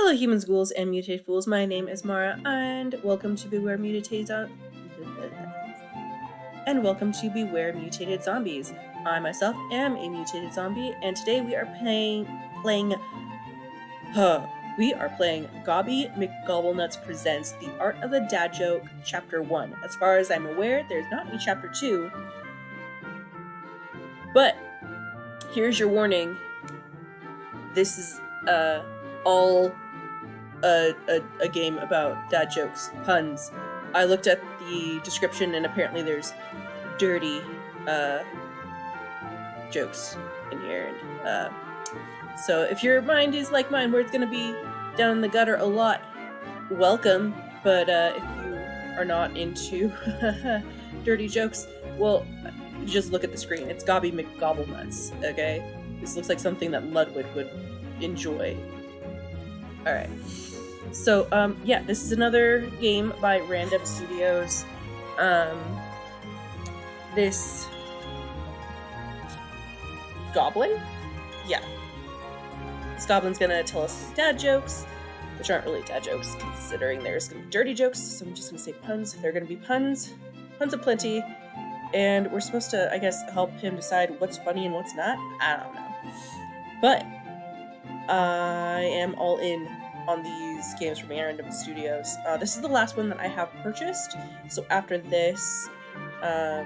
Hello, humans, ghouls, and mutated fools. My name is Mara, and welcome to Beware Mutated Zombies. I myself am a mutated zombie, and today we are playing Gobby McGobblenuts Presents The Art of the Dad Joke, Chapter 1. As far as I'm aware, there's not any Chapter 2, but here's your warning. This is all a game about dad jokes, puns. I looked at the description and apparently there's dirty jokes in here, and so if your mind is like mine where it's gonna be down in the gutter a lot, welcome, but if you are not into dirty jokes, well, just look at the screen. It's Gobby McGobblenuts, okay? This looks like something that Ludwig would enjoy. Alright. So, yeah, this is another game by Random Studios. This goblin? Yeah. This goblin's gonna tell us dad jokes, which aren't really dad jokes, considering there's gonna be dirty jokes, so I'm just gonna say puns. They're gonna be puns aplenty, and we're supposed to, I guess, help him decide what's funny and what's not. I don't know. But I am all in on these games from Random Studios. This is the last one that I have purchased, so after this, I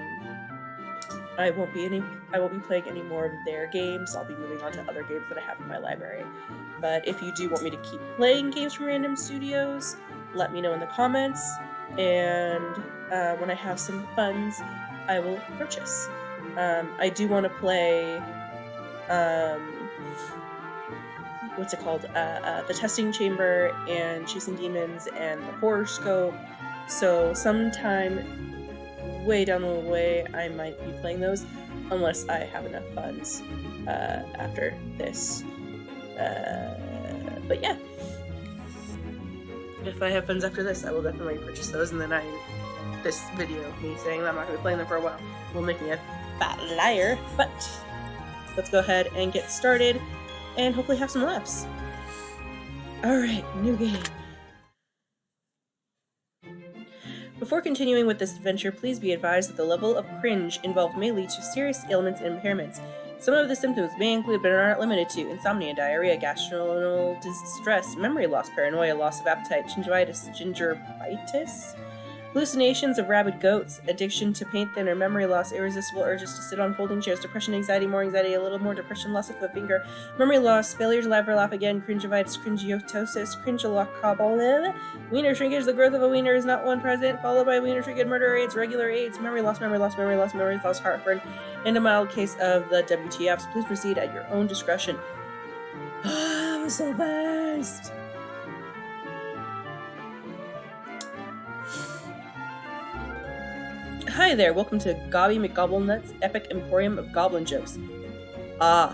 won't be playing any more of their games. I'll be moving on to other games that I have in my library. But if you do want me to keep playing games from Random Studios, let me know in the comments, and when I have some funds, I will purchase. I do want to play what's it called? The Testing Chamber and Chasing Demons and the Horoscope. So sometime way down the way, I might be playing those, unless I have enough funds after this. But yeah, if I have funds after this, I will definitely purchase those. And then this video, me saying that I'm not going to be playing them for a while, will make me a fat liar. But let's go ahead and get started, and hopefully have some laughs. Alright, new game. Before continuing with this adventure, please be advised that the level of cringe involved may lead to serious ailments and impairments. Some of the symptoms may include, but are not limited to, insomnia, diarrhea, gastrointestinal distress, memory loss, paranoia, loss of appetite, gingivitis, hallucinations of rabid goats, addiction to paint thinner, memory loss, irresistible urges to sit on folding chairs, depression, anxiety, more anxiety, a little more depression, loss of a finger, memory loss, failure to laugh again, cringivitis, cringiotosis, cringelocobbler, wiener shrinkage. The growth of a wiener is not one present, followed by wiener shrinkage, murder AIDS, regular AIDS, memory loss, heartburn, and a mild case of the WTFs. Please proceed at your own discretion. I'm so fast! Hi there, welcome to Gobby McGobblenuts' Epic Emporium of Goblin Jokes. For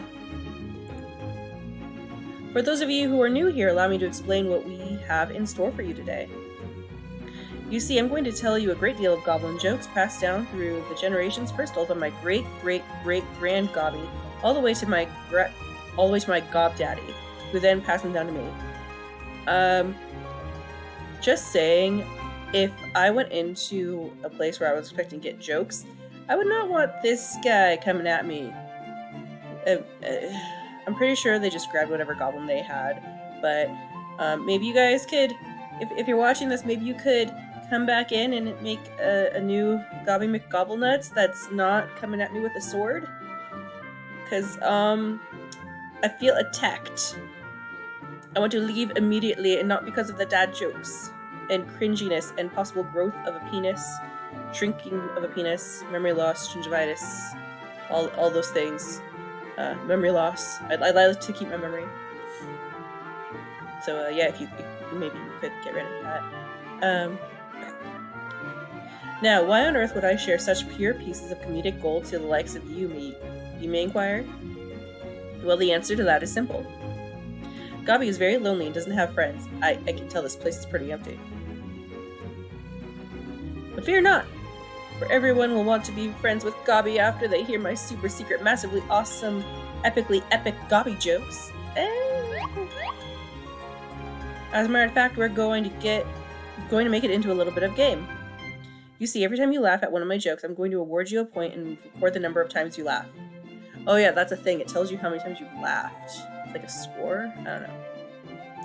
those of you who are new here, allow me to explain what we have in store for you today. You see, I'm going to tell you a great deal of goblin jokes passed down through the generations, first told by my great-great-great-grand Gobby, all the way to my gob daddy, who then passed them down to me. Just saying, if I went into a place where I was expecting to get jokes, I would not want this guy coming at me. I'm pretty sure they just grabbed whatever goblin they had, but maybe you guys could, if you're watching this, maybe you could come back in and make a new Gobby McGobblenuts that's not coming at me with a sword, because I feel attacked. I want to leave immediately, and not because of the dad jokes and cringiness and possible growth of a penis, shrinking of a penis, memory loss, gingivitis, all those things. Memory loss. I'd like to keep my memory. So yeah, if you maybe you could get rid of that. Now, why on earth would I share such pure pieces of comedic gold to the likes of you may inquire? Well, the answer to that is simple. Gobby is very lonely and doesn't have friends. I can tell this place is pretty empty. But fear not, for everyone will want to be friends with Gobby after they hear my super secret, massively awesome, epically epic Gobby jokes. As a matter of fact, we're going to make it into a little bit of game. You see, every time you laugh at one of my jokes, I'm going to award you a point and record the number of times you laugh. Oh yeah, that's a thing. It tells you how many times you've laughed. It's like a score? I don't know.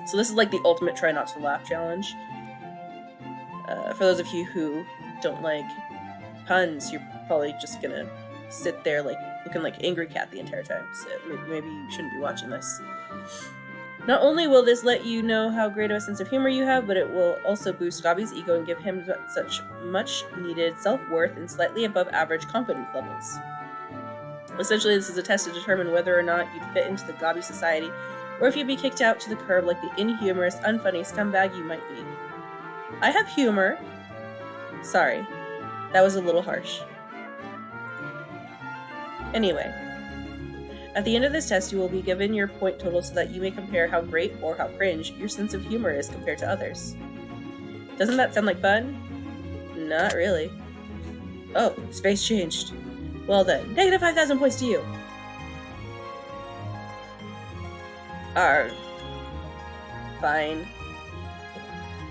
So this is like the ultimate try not to laugh challenge. For those of you who don't like puns, you're probably just gonna sit there like looking like Angry Cat the entire time. So maybe you shouldn't be watching this. Not only will this let you know how great of a sense of humor you have, but it will also boost Gobby's ego and give him such much needed self-worth and slightly above average confidence levels. Essentially, this is a test to determine whether or not you'd fit into the Gobby society, or if you'd be kicked out to the curb like the inhumorous, unfunny scumbag you might be. I have humor. Sorry, that was a little harsh. Anyway, at the end of this test, you will be given your point total so that you may compare how great or how cringe your sense of humor is compared to others. Doesn't that sound like fun? Not really. Oh, space changed. Well then, negative 5,000 points to you. Fine.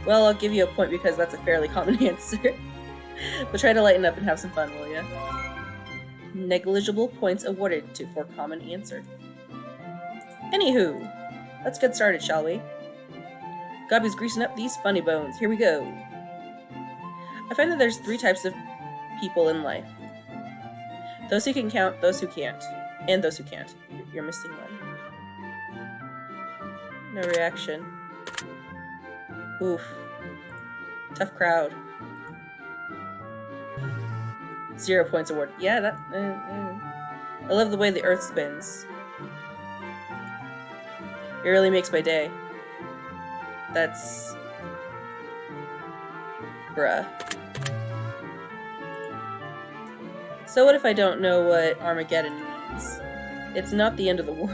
Well, I'll give you a point because that's a fairly common answer. But try to lighten up and have some fun, will ya? Negligible points awarded for common answer. Anywho, let's get started, shall we? Gobby's greasing up these funny bones. Here we go. I find that there's 3 types of people in life. Those who can count, those who can't, and those who can't. You're missing one. No reaction. Oof. Tough crowd. 0 points awarded. Yeah, that... I love the way the earth spins. It really makes my day. That's... Bruh. So what if I don't know what Armageddon means? It's not the end of the world.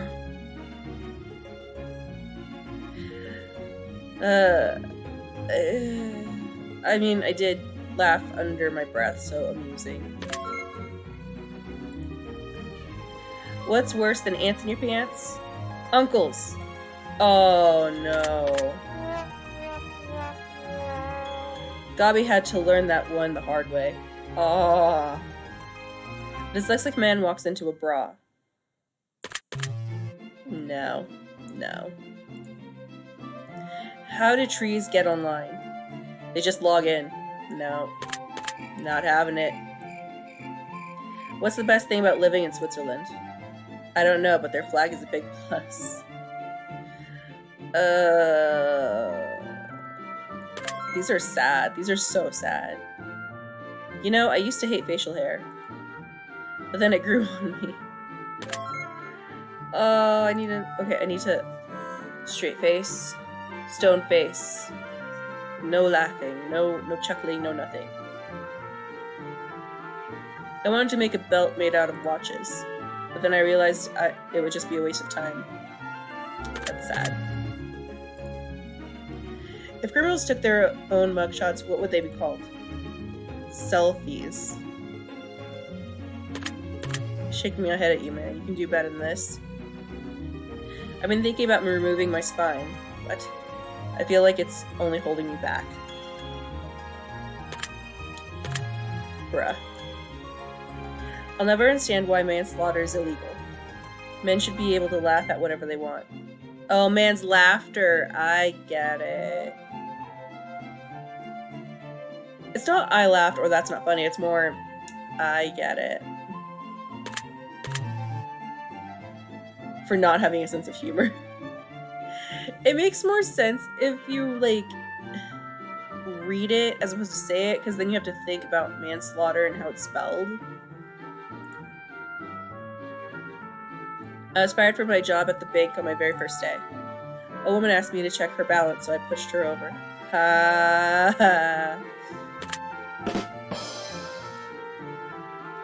I mean, I did laugh under my breath, so amusing. What's worse than ants in your pants? Uncles. Oh no. Gobby had to learn that one the hard way. Oh. A dyslexic man walks into a bra. No. No. How do trees get online? They just log in. No. Not having it. What's the best thing about living in Switzerland? I don't know, but their flag is a big plus. These are sad. These are so sad. You know, I used to hate facial hair. But then it grew on me. Oh, I need to... Straight face. Stone face. No laughing. No chuckling, no nothing. I wanted to make a belt made out of watches. But then I realized it would just be a waste of time. That's sad. If criminals took their own mugshots, what would they be called? Selfies. Shaking my head at you, man. You can do better than this. I've been thinking about removing my spine. What? I feel like it's only holding me back. Bruh. I'll never understand why manslaughter is illegal. Men should be able to laugh at whatever they want. Oh, man's laughter. I get it. It's not I laughed or that's not funny. It's more I get it. For not having a sense of humor. It makes more sense if you, like, read it as opposed to say it, because then you have to think about manslaughter and how it's spelled. I was fired from my job at the bank on my very first day. A woman asked me to check her balance, so I pushed her over. Ha ha.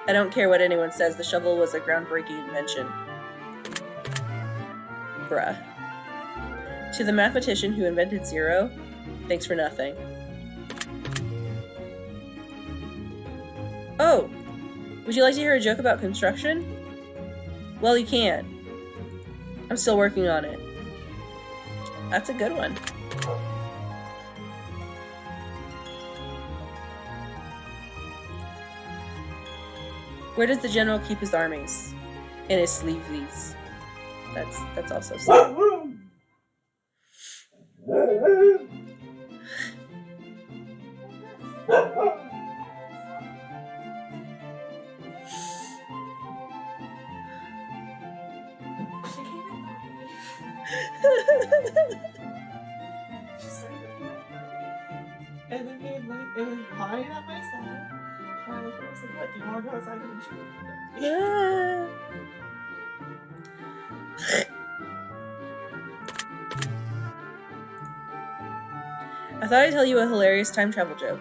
I don't care what anyone says, the shovel was a groundbreaking invention. Bruh. To the mathematician who invented zero, thanks for nothing. Oh! Would you like to hear a joke about construction? Well, you can. I'm still working on it. That's a good one. Where does the general keep his armies? In his sleeves. That's also sad. And then made like it was pawing at my side. And I was like, what? Do you want to go outside and shoot? I thought I'd tell you a hilarious time travel joke.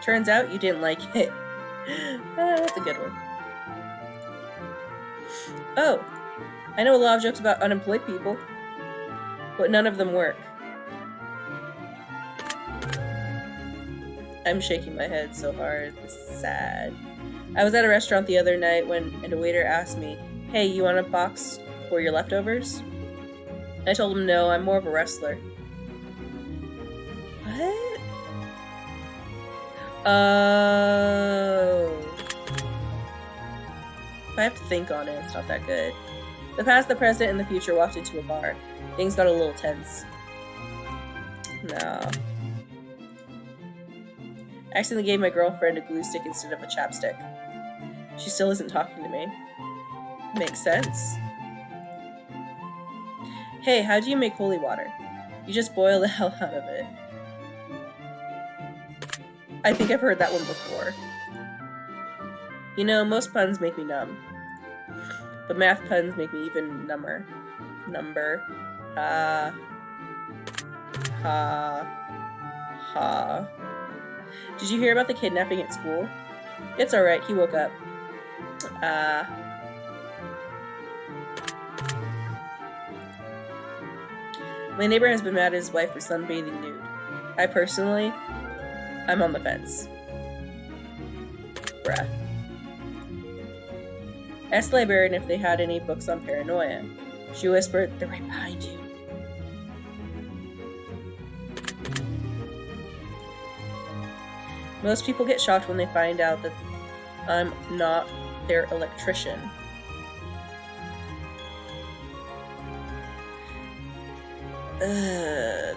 Turns out you didn't like it. That's a good one. Oh, I know a lot of jokes about unemployed people, but none of them work. I'm shaking my head so hard. This is sad. I was at a restaurant the other night and a waiter asked me, "Hey, you want a box for your leftovers?" I told him no, I'm more of a wrestler. What? Oh. If I have to think on it, it's not that good. The past, the present, and the future walked into a bar. Things got a little tense. No. I accidentally gave my girlfriend a glue stick instead of a chapstick. She still isn't talking to me. Makes sense. Hey, how do you make holy water? You just boil the hell out of it. I think I've heard that one before. You know, most puns make me numb. But math puns make me even number. Number. Ha. Ha. Ha. Did you hear about the kidnapping at school? It's alright, he woke up. My neighbor has been mad at his wife for sunbathing nude. I personally, I'm on the fence. Bruh. I asked the librarian if they had any books on paranoia. She whispered, "They're right behind you." Most people get shocked when they find out that I'm not their electrician.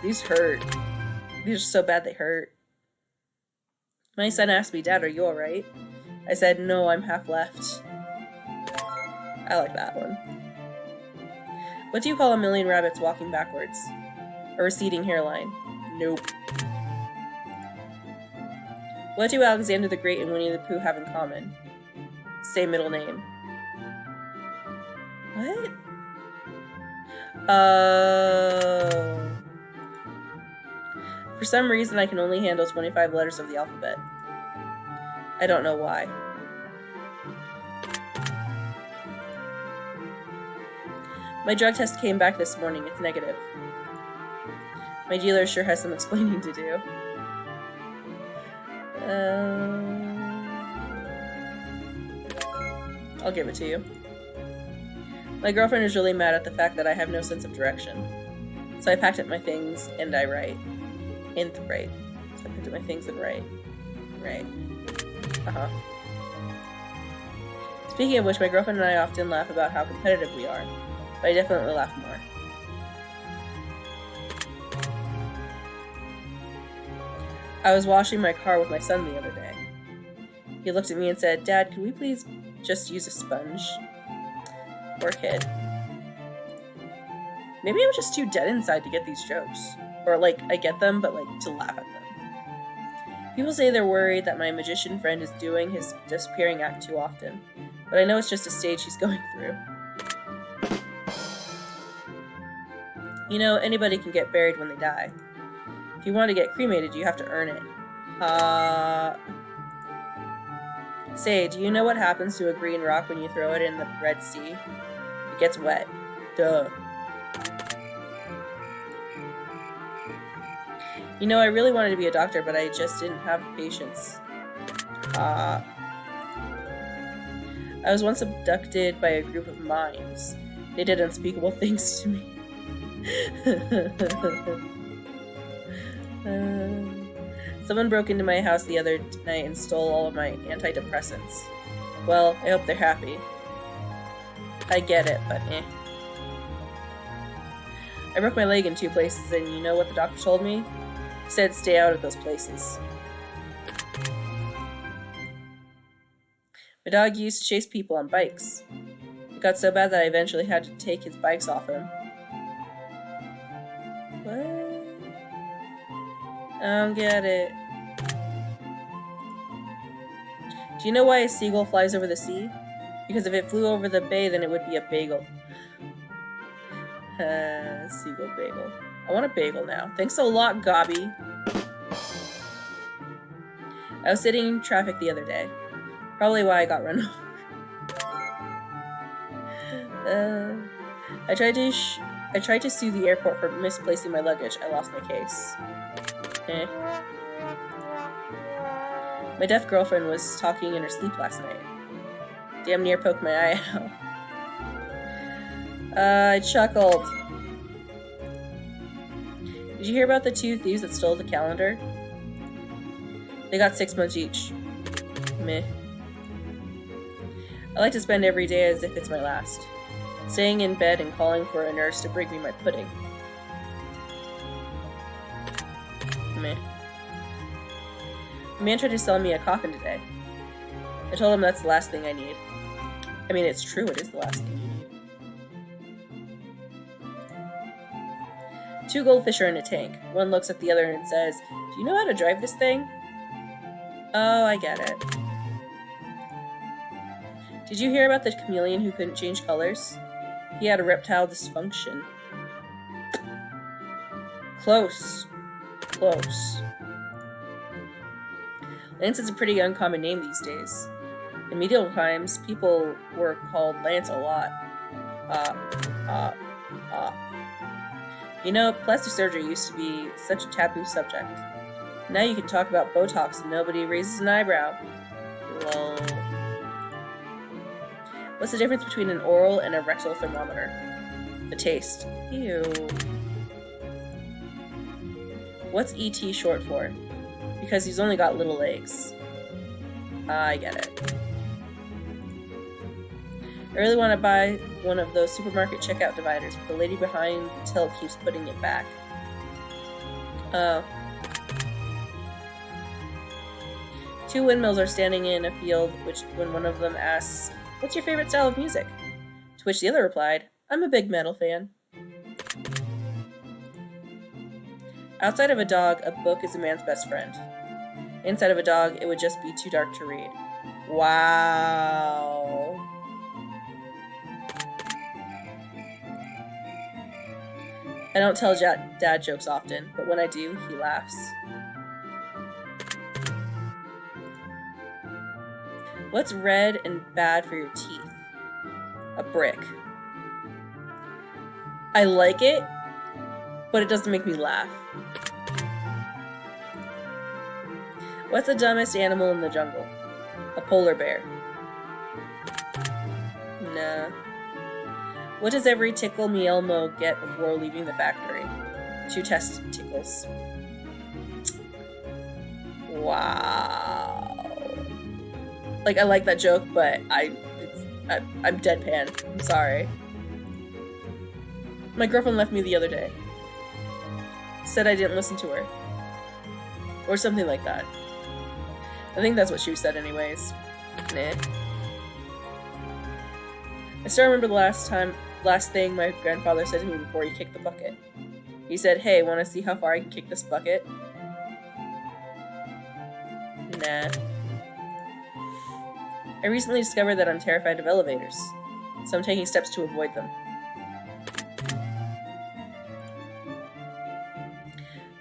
These hurt. These are so bad they hurt. My son asked me, "Dad, are you alright?" I said, "No, I'm half left." I like that one. What do you call a million rabbits walking backwards? A receding hairline. Nope. What do Alexander the Great and Winnie the Pooh have in common? Same middle name. What? Oh. For some reason, I can only handle 25 letters of the alphabet. I don't know why. My drug test came back this morning. It's negative. My dealer sure has some explaining to do. I'll give it to you. My girlfriend is really mad at the fact that I have no sense of direction. So I packed up my things and I write. So I picked up my things and write. Right. Uh-huh. Speaking of which, my girlfriend and I often laugh about how competitive we are. But I definitely laugh more. I was washing my car with my son the other day. He looked at me and said, "Dad, could we please just use a sponge?" Poor kid. Maybe I'm just too dead inside to get these jokes. Or, like, I get them, but, like, to laugh at them. People say they're worried that my magician friend is doing his disappearing act too often. But I know it's just a stage he's going through. You know, anybody can get buried when they die. If you want to get cremated, you have to earn it. Say, do you know what happens to a green rock when you throw it in the Red Sea? It gets wet. Duh. You know, I really wanted to be a doctor, but I just didn't have the patience. I was once abducted by a group of mimes. They did unspeakable things to me. Someone broke into my house the other night and stole all of my antidepressants. Well, I hope they're happy. I get it, but eh. I broke my leg in 2 places, and you know what the doctor told me? He said stay out of those places. My dog used to chase people on bikes. It got so bad that I eventually had to take his bikes off him. What? I don't get it. Do you know why a seagull flies over the sea? Because if it flew over the bay, then it would be a bagel. Seagull bagel. I want a bagel now. Thanks a lot, Gobby. I was sitting in traffic the other day. Probably why I got run over. I tried to sue the airport for misplacing my luggage. I lost my case. Eh. My deaf girlfriend was talking in her sleep last night. Damn near poked my eye out. I chuckled. Did you hear about the 2 thieves that stole the calendar? They got 6 months each. Meh. I like to spend every day as if it's my last. Staying in bed and calling for a nurse to bring me my pudding. Meh. A man tried to sell me a coffin today. I told him that's the last thing I need. I mean, it's true, it is the last thing you need. 2 goldfish are in a tank. One looks at the other and says, "Do you know how to drive this thing?" Oh, I get it. Did you hear about the chameleon who couldn't change colors? He had erectile dysfunction. Close. Close. Lance is a pretty uncommon name these days. In medieval times, people were called Lance a lot. You know, plastic surgery used to be such a taboo subject. Now you can talk about Botox and nobody raises an eyebrow. Lol. What's the difference between an oral and a rectal thermometer? The taste. Ew. What's ET short for? Because he's only got little legs. I get it. I really want to buy one of those supermarket checkout dividers, but the lady behind the till keeps putting it back. Oh. 2 windmills are standing in a field when one of them asks, "What's your favorite style of music?" To which the other replied, "I'm a big metal fan." Outside of a dog, a book is a man's best friend. Inside of a dog, it would just be too dark to read. Wow. I don't tell dad jokes often, but when I do, he laughs. What's red and bad for your teeth? A brick. I like it, but it doesn't make me laugh. What's the dumbest animal in the jungle? A polar bear. Nah. What does every tickle me Elmo get before leaving the factory? 2 testicles. Wow. Like, I like that joke, but I'm deadpan. I'm sorry. My girlfriend left me the other day. Said I didn't listen to her. Or something like that. I think that's what she said anyways. Nah. I still remember the last thing my grandfather said to me before he kicked the bucket. He said, "Hey, wanna see how far I can kick this bucket?" Nah. I recently discovered that I'm terrified of elevators, so I'm taking steps to avoid them.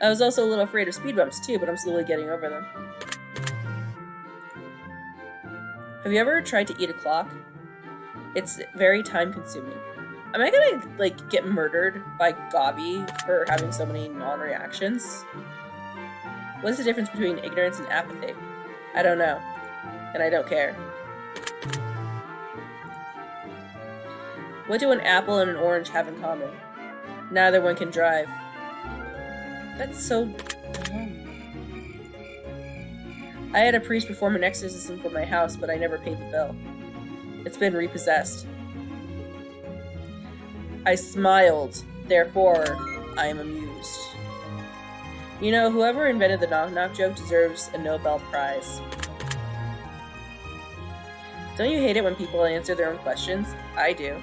I was also a little afraid of speed bumps too, but I'm slowly getting over them. Have you ever tried to eat a clock? It's very time-consuming. Am I gonna, like, get murdered by Gobby for having so many non-reactions? What is the difference between ignorance and apathy? I don't know. And I don't care. What do an apple and an orange have in common? Neither one can drive. That's so dumb. I had a priest perform an exorcism for my house, but I never paid the bill. It's been repossessed. I smiled. Therefore, I am amused. You know, whoever invented the knock-knock joke deserves a Nobel Prize. Don't you hate it when people answer their own questions? I do.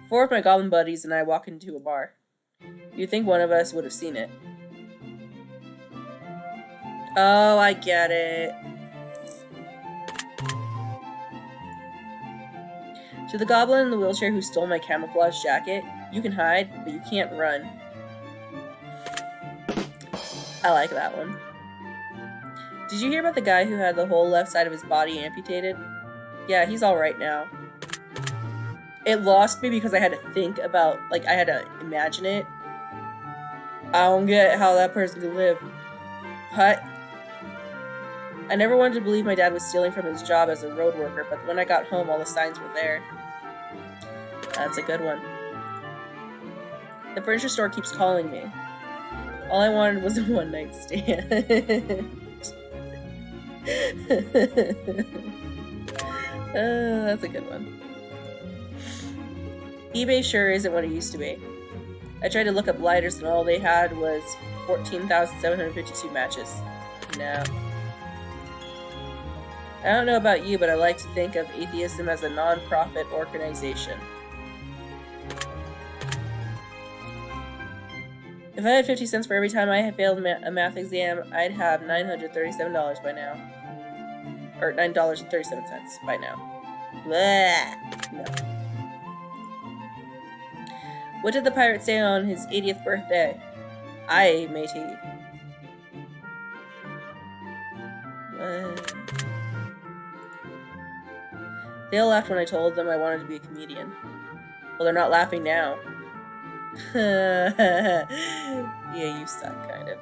4 of my goblin buddies and I walk into a bar. You'd think one of us would have seen it. Oh, I get it. To the goblin in the wheelchair who stole my camouflage jacket, you can hide, but you can't run. I like that one. Did you hear about the guy who had the whole left side of his body amputated? Yeah, he's alright now. It lost me because I had to think about, like, I had to imagine it. I don't get how that person could live. What? I never wanted to believe my dad was stealing from his job as a road worker, but when I got home, all the signs were there. That's a good one. The furniture store keeps calling me. All I wanted was a one-night stand. That's a good one. eBay sure isn't what it used to be. I tried to look up lighters and all they had was 14,752 matches. No. I don't know about you, but I like to think of atheism as a non-profit organization. If I had 50 cents for every time I had failed a math exam, I'd have $937 by now. Or $9.37 by now. Bleh. No. What did the pirate say on his 80th birthday? Aye, matey. They all laughed when I told them I wanted to be a comedian. Well, they're not laughing now. Yeah, you suck, kind of.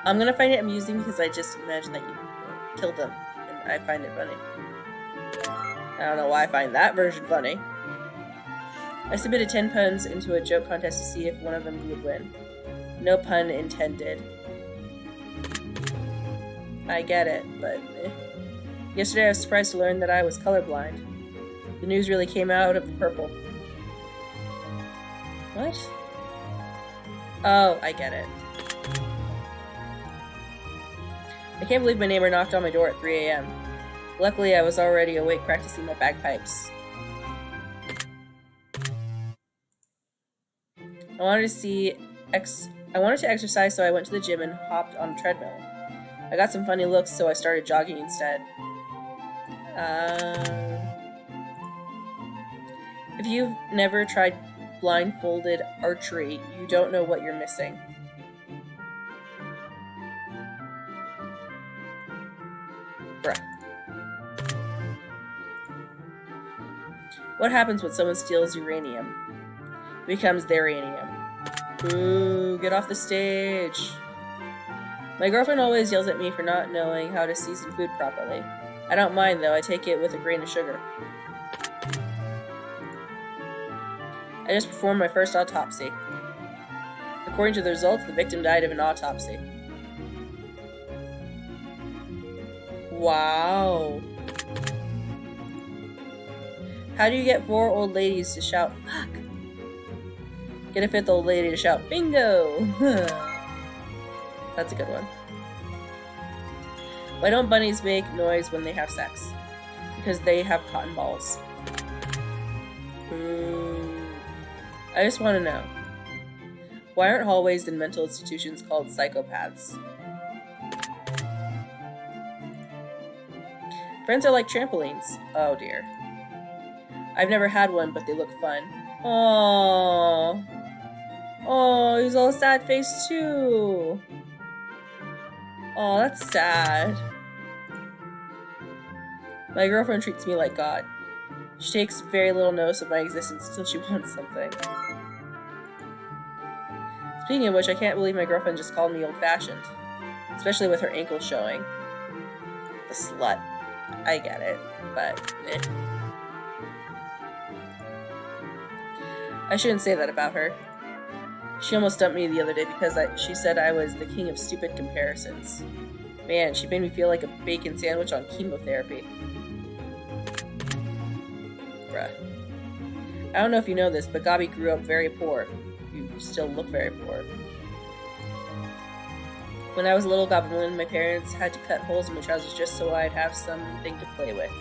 I'm gonna find it amusing because I just imagine that you killed them, and I find it funny. I don't know why I find that version funny. I submitted 10 puns into a joke contest to see if one of them would win. No pun intended. I get it, but Yesterday I was surprised to learn that I was colorblind. The news really came out of the purple. What? Oh, I get it. I can't believe my neighbor knocked on my door at 3 a.m. Luckily, I was already awake practicing my bagpipes. I wanted to exercise, so I went to the gym and hopped on a treadmill. I got some funny looks, so I started jogging instead. If you've never tried blindfolded archery, you don't know what you're missing. Bruh. What happens when someone steals uranium? It becomes their uranium. Ooh, get off the stage. My girlfriend always yells at me for not knowing how to season food properly. I don't mind though, I take it with a grain of sugar. I just performed my first autopsy. According to the results, the victim died of an autopsy. Wow. How do you get 4 old ladies to shout, fuck? Get a 5th old lady to shout, bingo! That's a good one. Why don't bunnies make noise when they have sex? Because they have cotton balls. I just want to know. Why aren't hallways in mental institutions called psychopaths? Friends are like trampolines. Oh dear. I've never had one, but they look fun. Aww. Oh, he's all sad face too. Oh, that's sad. My girlfriend treats me like God. She takes very little notice of my existence until she wants something. Speaking of which, I can't believe my girlfriend just called me old-fashioned. Especially with her ankles showing. The slut. I get it, but eh. I shouldn't say that about her. She almost dumped me the other day because she said I was the king of stupid comparisons. Man, she made me feel like a bacon sandwich on chemotherapy. Bruh. I don't know if you know this, but Gabi grew up very poor. You still look very poor. When I was a little goblin, my parents had to cut holes in my trousers just so I'd have something to play with.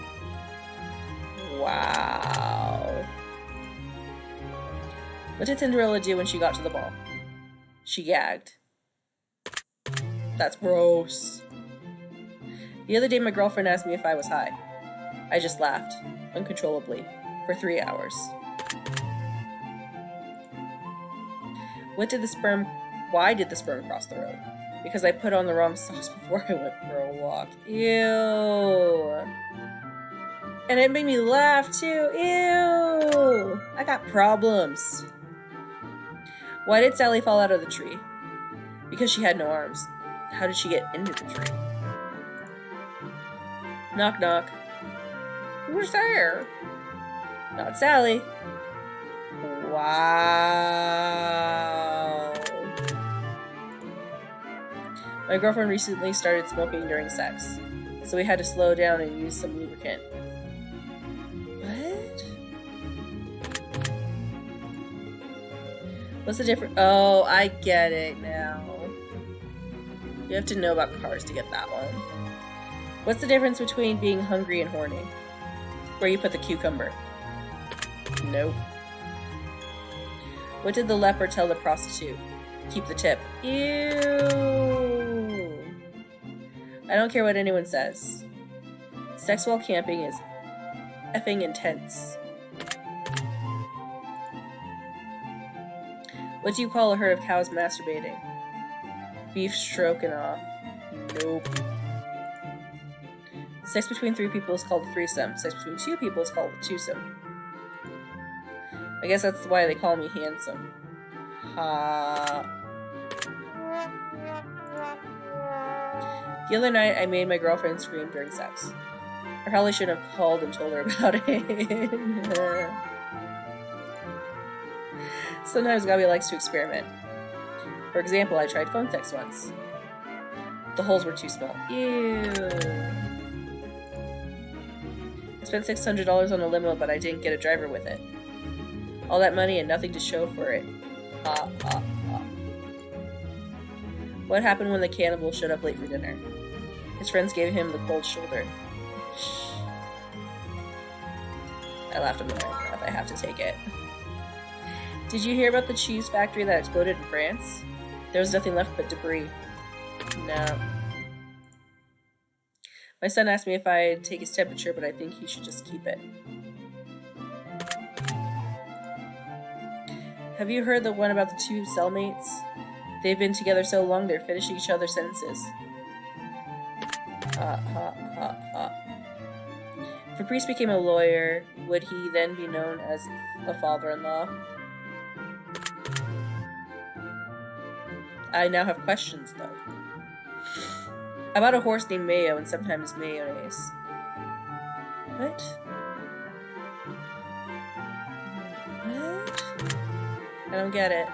Wow. What did Cinderella do when she got to the ball? She gagged. That's gross. The other day, my girlfriend asked me if I was high. I just laughed, uncontrollably, for 3 hours. Why did the sperm cross the road? Because I put on the wrong sauce before I went for a walk. Ew. And it made me laugh too. Ew. I got problems. Why did Sally fall out of the tree? Because she had no arms. How did she get into the tree? Knock knock. Who's there? Not Sally. Wow. My girlfriend recently started smoking during sex, so we had to slow down and use some lubricant. What? What's the difference? Oh, I get it now. You have to know about cars to get that one. What's the difference between being hungry and horny? Where you put the cucumber? Nope. What did the leper tell the prostitute? Keep the tip. Ew. I don't care what anyone says. Sex while camping is effing intense. What do you call a herd of cows masturbating? Beef stroganoff. Nope. Sex between 3 people is called a threesome. Sex between 2 people is called a twosome. I guess that's why they call me handsome. Ha. The other night, I made my girlfriend scream during sex. I probably should have called and told her about it. Sometimes Gabi likes to experiment. For example, I tried phone sex once. The holes were too small. Ew. I spent $600 on a limo, but I didn't get a driver with it. All that money and nothing to show for it. Ha ha ha. What happened when the cannibal showed up late for dinner? His friends gave him the cold shoulder. Shh. I laughed under my breath. I have to take it. Did you hear about the cheese factory that exploded in France? There was nothing left but debris. No. My son asked me if I'd take his temperature, but I think he should just keep it. Have you heard the one about the 2 cellmates? They've been together so long they're finishing each other's sentences. Ha ha ha ha. If a priest became a lawyer, would he then be known as a father-in-law? I now have questions, though. I bought a horse named Mayo and sometimes mayonnaise. What? What? I don't get it.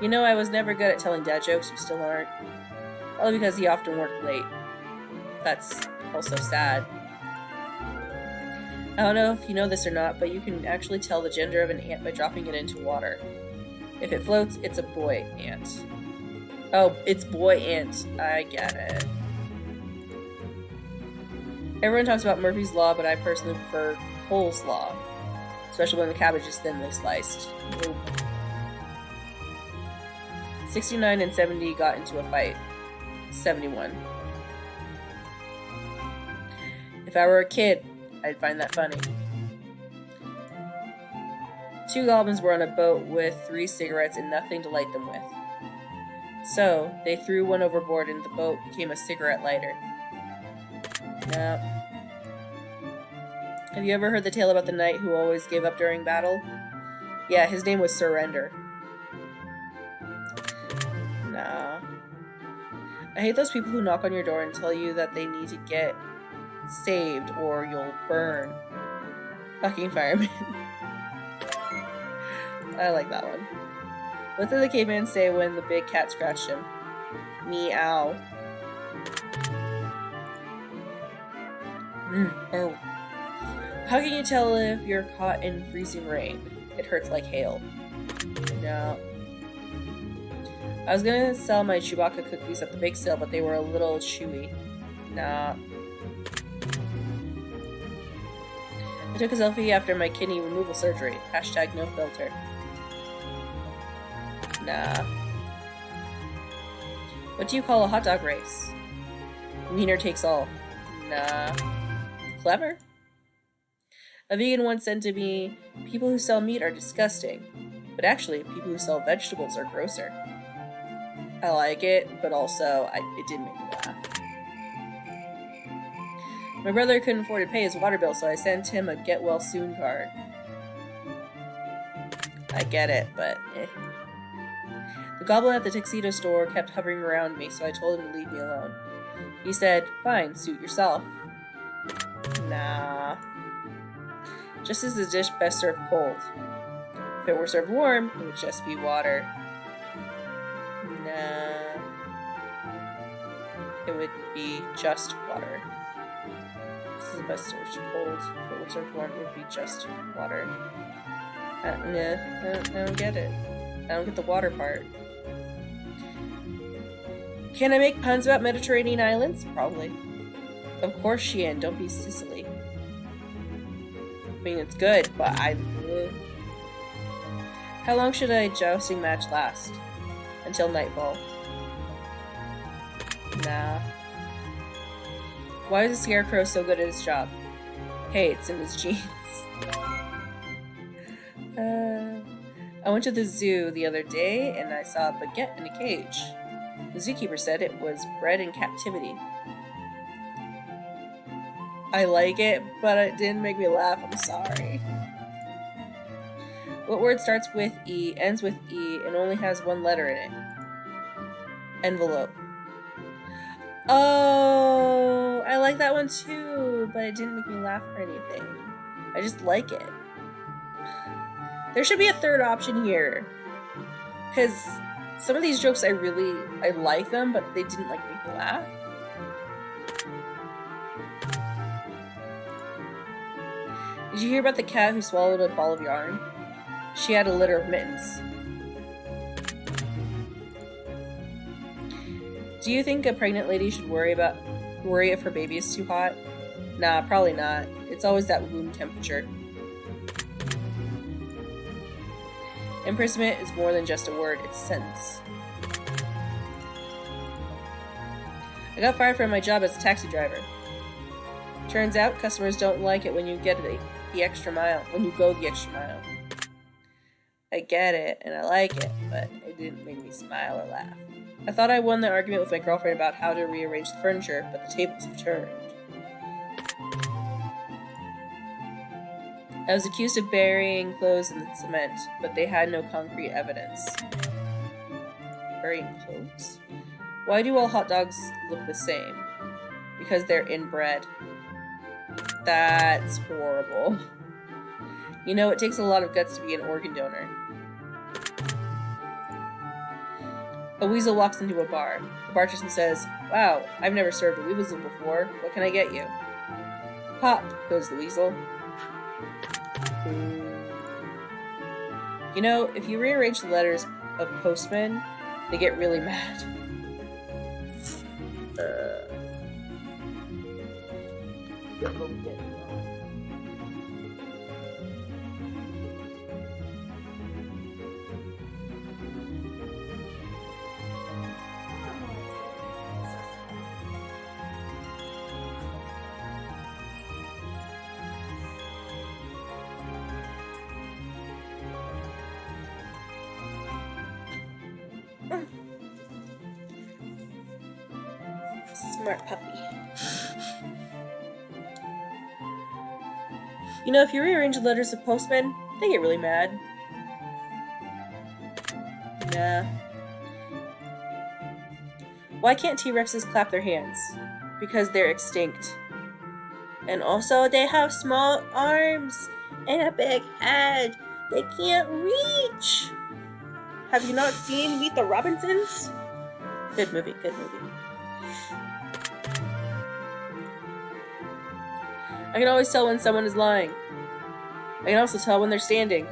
You know, I was never good at telling dad jokes, you still aren't. Probably because he often worked late. That's also sad. I don't know if you know this or not, but you can actually tell the gender of an ant by dropping it into water. If it floats, it's a boy ant. Oh, it's boy ant. I get it. Everyone talks about Murphy's Law, but I personally prefer Cole's Law. Especially when the cabbage is thinly sliced. Nope. 69 and 70 got into a fight. 71. If I were a kid, I'd find that funny. 2 goblins were on a boat with 3 cigarettes and nothing to light them with. So, they threw one overboard and the boat became a cigarette lighter. No. Have you ever heard the tale about the knight who always gave up during battle? Yeah, his name was Surrender. Nah. I hate those people who knock on your door and tell you that they need to get saved or you'll burn. Fucking firemen. I like that one. What did the caveman say when the big cat scratched him? Meow. Oh. How can you tell if you're caught in freezing rain? It hurts like hail. No. I was gonna sell my Chewbacca cookies at the bake sale, but they were a little chewy. Nah. I took a selfie after my kidney removal surgery. Hashtag no filter. Nah. What do you call a hot dog race? Winner takes all. Nah. Clever? A vegan once said to me, people who sell meat are disgusting, but actually, people who sell vegetables are grosser. I like it, but also, it did make me laugh. My brother couldn't afford to pay his water bill, so I sent him a get well soon card. I get it, but eh. The goblin at the tuxedo store kept hovering around me, so I told him to leave me alone. He said, fine, suit yourself. Nah. Just as the dish best served cold. If it were served warm, it would just be water. Nah. It would be just water. This is best served cold. If it were served warm, it would be just water. Nah, I don't get it. I don't get the water part. Can I make puns about Mediterranean islands? Probably. Of course, Sheehan, don't be Sicily. I mean, it's good, but How long should a jousting match last? Until nightfall. Nah. Why is the scarecrow so good at his job? Hey, it's in his genes. I went to the zoo the other day and I saw a baguette in a cage. The zookeeper said it was bred in captivity. I like it, but it didn't make me laugh. I'm sorry. What word starts with E, ends with E, and only has one letter in it? Envelope. Oh, I like that one too, but it didn't make me laugh or anything. I just like it. There should be a third option here. Because some of these jokes I like them, but they didn't make me laugh. Did you hear about the cat who swallowed a ball of yarn? She had a litter of mittens. Do you think a pregnant lady should worry if her baby is too hot? Nah, probably not. It's always that room temperature. Imprisonment is more than just a word, it's a sentence. I got fired from my job as a taxi driver. Turns out customers don't like it when you get the extra mile, when you go the extra mile. I get it, and I like it, but it didn't make me smile or laugh. I thought I won the argument with my girlfriend about how to rearrange the furniture, but the tables have turned. I was accused of burying clothes in the cement, but they had no concrete evidence. Burying clothes? Why do all hot dogs look the same? Because they're inbred. That's horrible. You know, it takes a lot of guts to be an organ donor. A weasel walks into a bar. The bartender says, wow, I've never served a weasel before. What can I get you? Pop, goes the weasel. You know, if you rearrange the letters of postman, they get really mad. Smart puppy. You know, if you rearrange the letters of postmen, they get really mad. Nah. Why can't T-Rexes clap their hands? Because they're extinct. And also, they have small arms and a big head. They can't reach. Have you not seen Meet the Robinsons? Good movie, good movie. I can always tell when someone is lying. I can also tell when they're standing.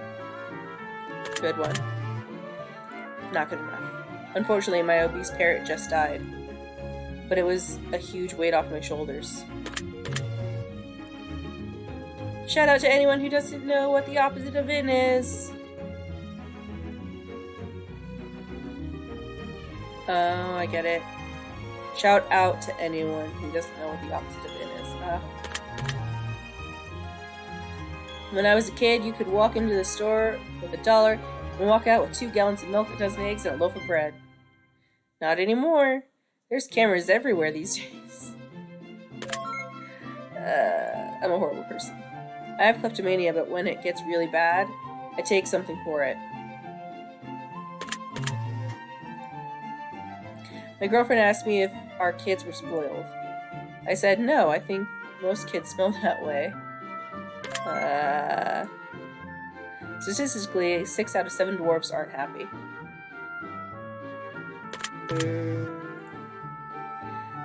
Good one. Not good enough. Unfortunately, my obese parrot just died. But it was a huge weight off my shoulders. Shout out to anyone who doesn't know what the opposite of in is. Oh, I get it. Shout out to anyone who doesn't know what the opposite of in is. When I was a kid, you could walk into the store with $1 and walk out with 2 gallons of milk, a dozen eggs, and a loaf of bread. Not anymore. There's cameras everywhere these days. I'm a horrible person. I have kleptomania, but when it gets really bad, I take something for it. My girlfriend asked me if our kids were spoiled. I said no, I think most kids smell that way. Statistically, 6 out of 7 dwarves aren't happy.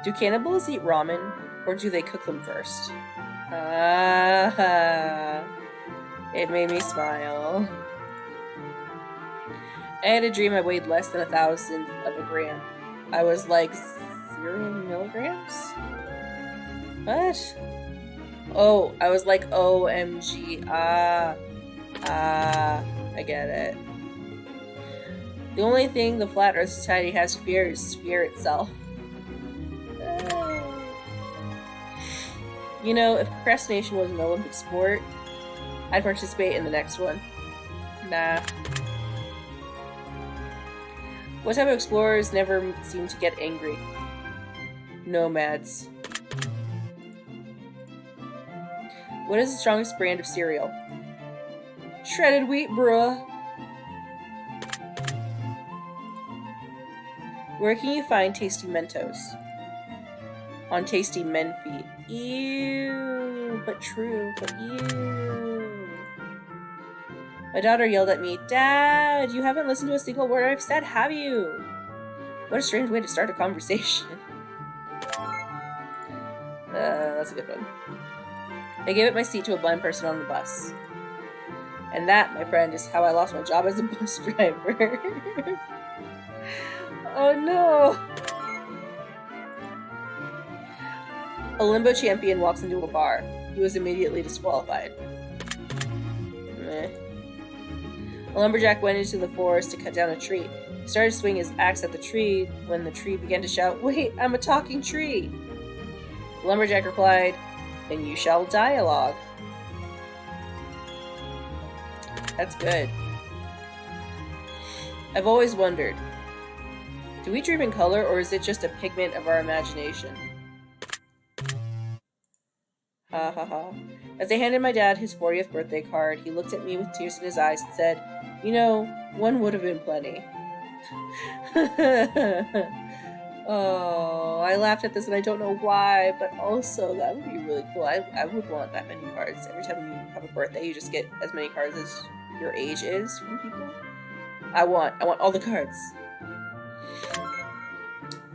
Do cannibals eat ramen, or do they cook them first? It made me smile. I had a dream I weighed less than 1,000th of a gram. I was like 0 milligrams? What? Oh, I was like OMG. I get it. The only thing the Flat Earth Society has to fear is fear itself. You know, if procrastination was an Olympic sport, I'd participate in the next one. Nah. What type of explorers never seem to get angry? Nomads. What is the strongest brand of cereal? Shredded wheat, bruh. Where can you find tasty Mentos? On tasty men feet. Ew, but true, but ew. My daughter yelled at me, Dad, you haven't listened to a single word I've said, have you? What a strange way to start a conversation. That's a good one. I gave up my seat to a blind person on the bus. And that, my friend, is how I lost my job as a bus driver. Oh no! A limbo champion walks into a bar. He was immediately disqualified. Meh. A lumberjack went into the forest to cut down a tree. He started to swing his axe at the tree when the tree began to shout, Wait, I'm a talking tree! The lumberjack replied, Then you shall dialogue. That's good. I've always wondered, do we dream in color, or is it just a pigment of our imagination? Ha ha ha. As I handed my dad his 40th birthday card, he looked at me with tears in his eyes and said, You know, one would have been plenty. Oh, I laughed at this and I don't know why, but also that would be really cool. I would want that many cards. Every time you have a birthday, you just get as many cards as your age is from people. I want all the cards.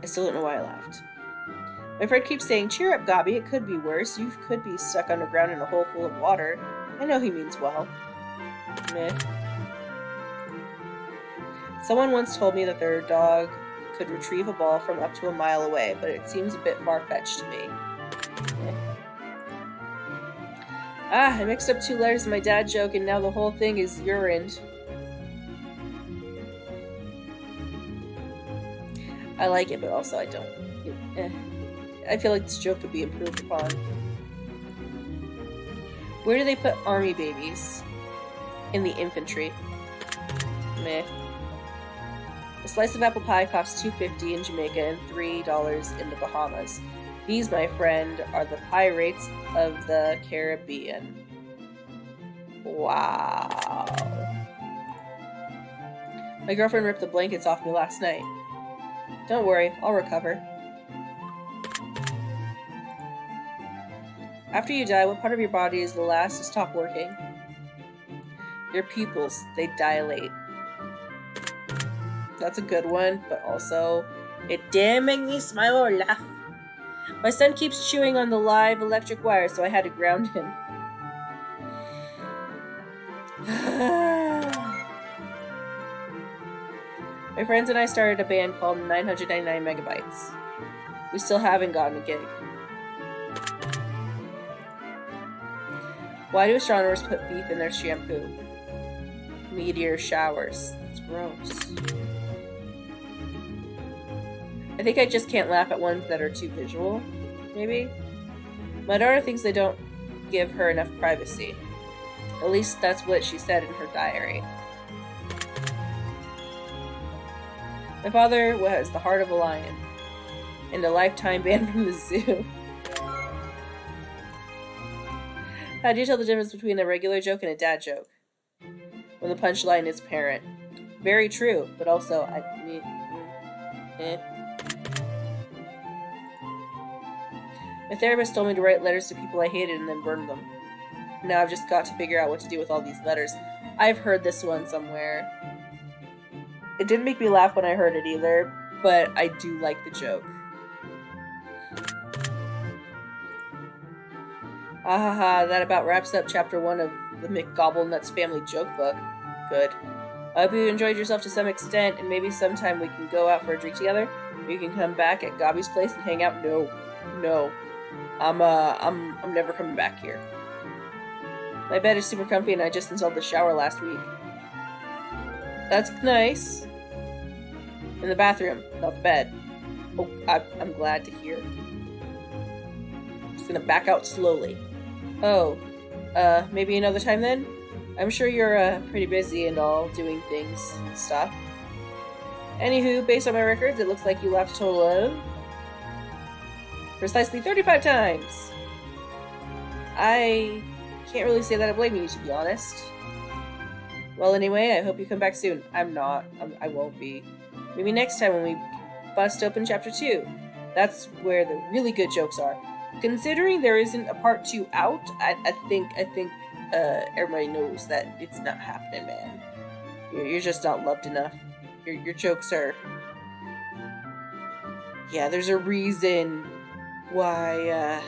I still don't know why I laughed. My friend keeps saying, Cheer up, Gobby, it could be worse. You could be stuck underground in a hole full of water. I know he means well. Meh. Someone once told me that their dog could retrieve a ball from up to a mile away, but it seems a bit far-fetched to me. Meh. I mixed up 2 letters in my dad joke and now the whole thing is urined. I like it, but also I don't. I feel like this joke could be improved upon. Where do they put army babies? In the infantry. Meh. A slice of apple pie costs $2.50 in Jamaica and $3 in the Bahamas. These, my friend, are the pirates of the Caribbean. Wow. My girlfriend ripped the blankets off me last night. Don't worry, I'll recover. After you die, what part of your body is the last to stop working? Your pupils, they dilate. That's a good one, but also, it didn't make me smile or laugh. My son keeps chewing on the live electric wire, so I had to ground him. My friends and I started a band called 999 Megabytes. We still haven't gotten a gig. Why do astronomers put beef in their shampoo? Meteor showers. That's gross. I think I just can't laugh at ones that are too visual, maybe? My daughter thinks they don't give her enough privacy. At least that's what she said in her diary. My father was the heart of a lion, and a lifetime ban from the zoo. How do you tell the difference between a regular joke and a dad joke? When the punchline is apparent. Very true, but also, My therapist told me to write letters to people I hated and then burn them. Now I've just got to figure out what to do with all these letters. I've heard this one somewhere. It didn't make me laugh when I heard it either, but I do like the joke. Ahaha, that about wraps up chapter 1 of the McGobblenuts family joke book. Good. I hope you enjoyed yourself to some extent, and maybe sometime we can go out for a drink together. You can come back at Gobby's place and hang out. No. I'm never coming back here. My bed is super comfy and I just installed the shower last week. That's nice. In the bathroom, not the bed. Oh, I'm glad to hear. I'm just gonna back out slowly. Oh, maybe another time then? I'm sure you're, pretty busy and all, doing things and stuff. Anywho, based on my records, it looks like you laughed a total of precisely 35 times. I can't really say that I blame you, to be honest. Well, anyway, I hope you come back soon. I'm not. I won't be. Maybe next time when we bust open chapter 2. That's where the really good jokes are. Considering there isn't a part 2 out, I think everybody knows that it's not happening, man. You're just not loved enough. Your jokes are... Yeah, there's a reason why,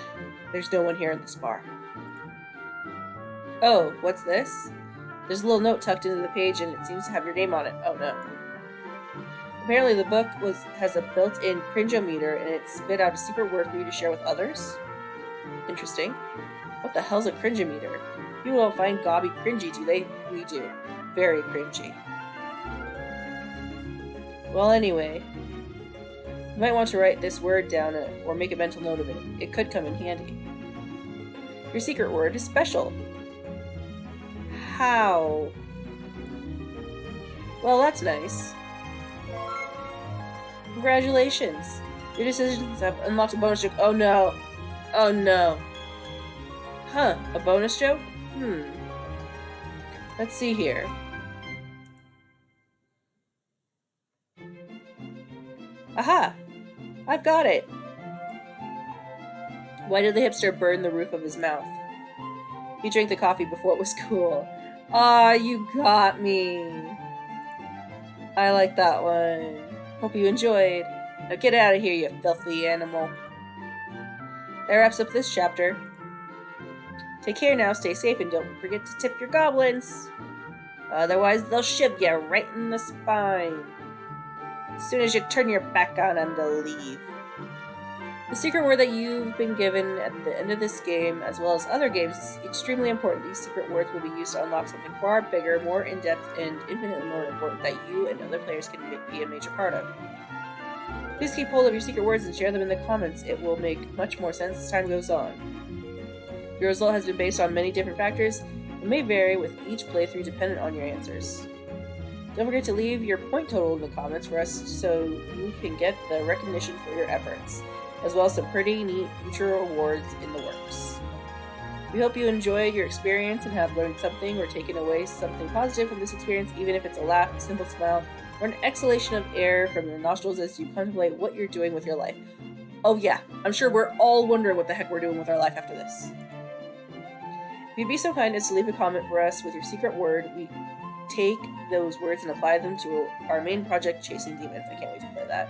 there's no one here in this bar. Oh, what's this? There's a little note tucked into the page and it seems to have your name on it. Oh no. Apparently the book has a built-in cringeometer and it spit out a secret word for you to share with others. Interesting. What the hell's a cringeometer? People don't find Gobby cringy, do they? We do. Very cringy. Well, anyway. You might want to write this word down or make a mental note of it. It could come in handy. Your secret word is special. How? Well, that's nice. Congratulations. Your decisions have unlocked a bonus joke. Oh no. Oh no. Huh, a bonus joke? Let's see here. Aha! I've got it! Why did the hipster burn the roof of his mouth? He drank the coffee before it was cool. Aw, you got me! I like that one. Hope you enjoyed. Now get out of here, you filthy animal. That wraps up this chapter. Take care now, stay safe, and don't forget to tip your goblins. Otherwise, they'll shiv you right in the spine. As soon as you turn your back on them, they'll leave. The secret word that you've been given at the end of this game, as well as other games, is extremely important. These secret words will be used to unlock something far bigger, more in-depth, and infinitely more important that you and other players can be a major part of. Please keep hold of your secret words and share them in the comments. It will make much more sense as time goes on. Your result has been based on many different factors and may vary with each playthrough dependent on your answers. Don't forget to leave your point total in the comments for us so you can get the recognition for your efforts, as well as some pretty neat future awards in the works. We hope you enjoyed your experience and have learned something or taken away something positive from this experience, even if it's a laugh, a simple smile, or an exhalation of air from your nostrils as you contemplate what you're doing with your life. Oh yeah, I'm sure we're all wondering what the heck we're doing with our life after this. If you'd be so kind as to leave a comment for us with your secret word, take those words and apply them to our main project, Chasing Demons. I can't wait to play that.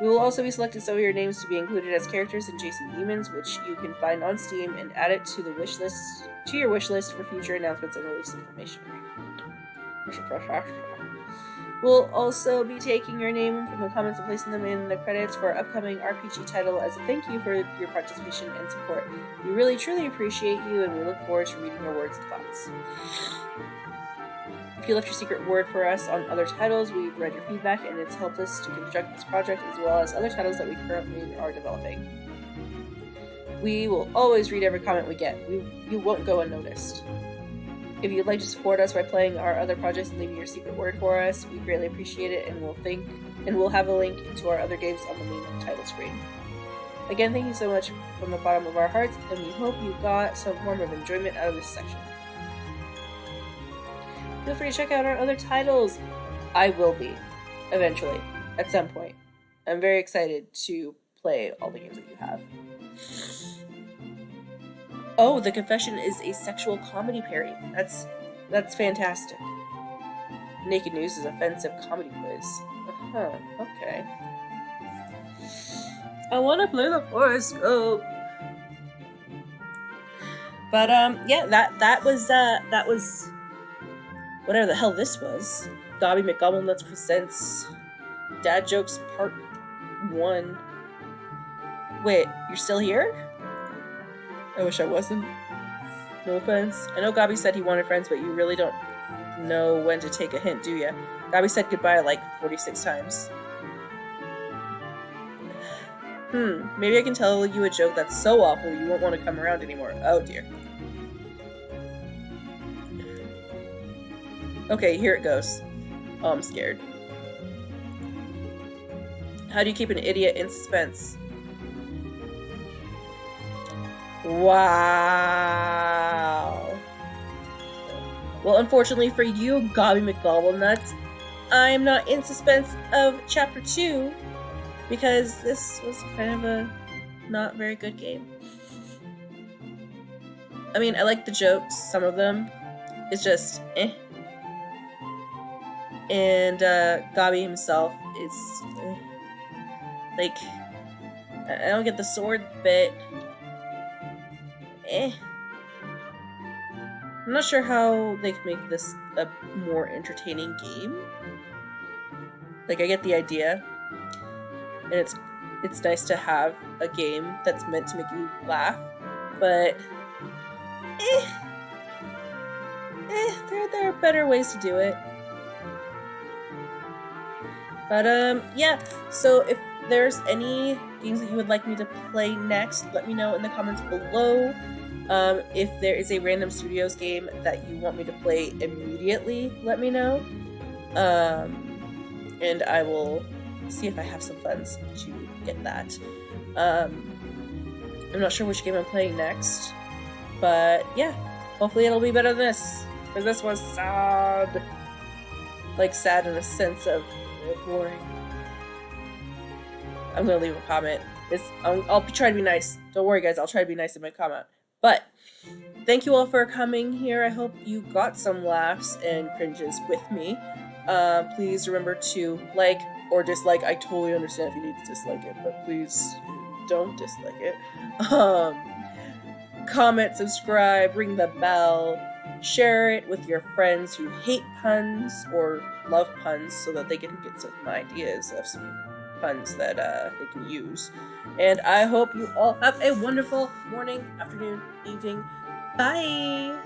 We will also be selecting some of your names to be included as characters in Chasing Demons, which you can find on Steam and add it to your wish list for future announcements and release information. We'll also be taking your name from the comments and placing them in the credits for our upcoming RPG title as a thank you for your participation and support. We really truly appreciate you, and we look forward to reading your words and thoughts. If you left your secret word for us on other titles, we've read your feedback and it's helped us to construct this project as well as other titles that we currently are developing. We will always read every comment we get. You won't go unnoticed. If you'd like to support us by playing our other projects and leaving your secret word for us, we greatly appreciate it, and we'll have a link to our other games on the main title screen. Again, thank you so much from the bottom of our hearts, and we hope you got some form of enjoyment out of this section. Feel free to check out our other titles. I will be, eventually, at some point. I'm very excited to play all the games that you have. Oh, The Confession is a sexual comedy parody. That's fantastic. Naked News is offensive comedy quiz. Okay. I want to play the horoscope. But yeah, that was whatever the hell this was. Gobby McGobblenuts presents Dad Jokes Part 1. Wait, you're still here? I wish I wasn't. No offense. I know Gobby said he wanted friends, but you really don't know when to take a hint, do ya? Gobby said goodbye like 46 times. Maybe I can tell you a joke that's so awful you won't want to come around anymore. Oh dear. Okay, here it goes. Oh, I'm scared. How do you keep an idiot in suspense? Wow. Well, unfortunately for you, Gobby McGobblenuts, I am not in suspense of Chapter 2 because this was kind of a not very good game. I mean, I like the jokes, some of them. It's just, eh. And Gobby himself is, like, I don't get the sword bit. I'm not sure how they can make this a more entertaining game. Like, I get the idea, and it's nice to have a game that's meant to make you laugh, but there are better ways to do it. But yeah, so if there's any games that you would like me to play next, let me know in the comments below. If there is a Random Studios game that you want me to play immediately, let me know. And I will see if I have some funds to get that. I'm not sure which game I'm playing next, but yeah, hopefully it'll be better than this, because this was sad. Like, sad in a sense of boring. I'm gonna leave a comment. I'll try to be nice. Don't worry, guys. I'll try to be nice in my comment. But thank you all for coming here. I hope you got some laughs and cringes with me. Please remember to like or dislike. I totally understand if you need to dislike it, but please don't dislike it. Comment, subscribe, ring the bell, share it with your friends who hate puns or love puns so that they can get some ideas of some puns that they can use. And I hope you all have a wonderful morning, afternoon, evening. Bye!